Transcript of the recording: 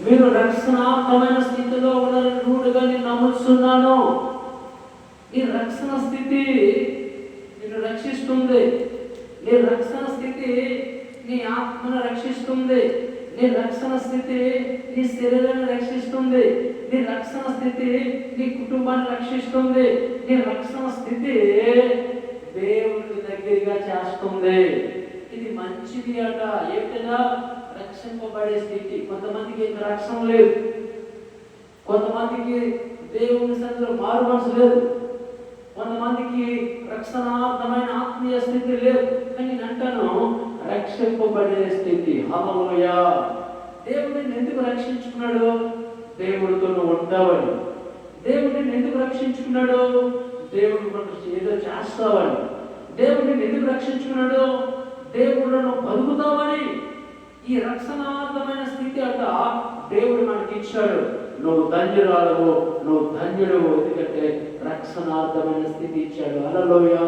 మీరు రక్షణాత్మకమైన స్థితిలో ఉండాలని రూఢిగా నేను నమ్ముతున్నాను. ఈ రక్షణ స్థితి నిన్ను రక్షిస్తుంది. నీ రక్షణ స్థితి నీ ఆత్మను రక్షిస్తుంది. నీ రక్షణ స్థితి నీ శరీరాన్ని రక్షిస్తుంది. నీ రక్షణ స్థితి నీ కుటుంబాన్ని రక్షిస్తుంది. నీ రక్షణ స్థితి దేవుని దగ్గరగా చేస్తుంది. ఇది మంచిది అట. ఏంటంటే రక్షింపబడే స్థితి. కొంతమందికి రక్షణ లేదు, కొంతమందికి దేవుని సన్నిధిలో మారు మనసు లేదు, కొంతమందికి రక్షణార్థమైన ఆత్మీయ స్థితి లేదు. కానీ నేను అంటాను, రక్షింపబడే స్థితి. హల్లెలూయా. దేవుడు నిన్ను ఎందుకు రక్షించుకున్నాడు? దేవుడితో నువ్వు ఉంటావని. దేవుడు నిన్ను ఎందుకు రక్షించుకున్నాడు? దేవుడు మనకు ఏదో చేస్తావని. దేవుడు నిన్ను ఎందుకు రక్షించుకున్నాడు? దేవుడు నువ్వు బతుకుతావని. ఈ రక్షణార్థమైన స్థితి అంట దేవుడు మనకి ఇచ్చాడు. నువ్వు ధన్యురాలవు, నువ్వు ధన్యుడు. ఎందుకంటే రక్షణార్థమైన స్థితి ఇచ్చాడు. హల్లెలూయా.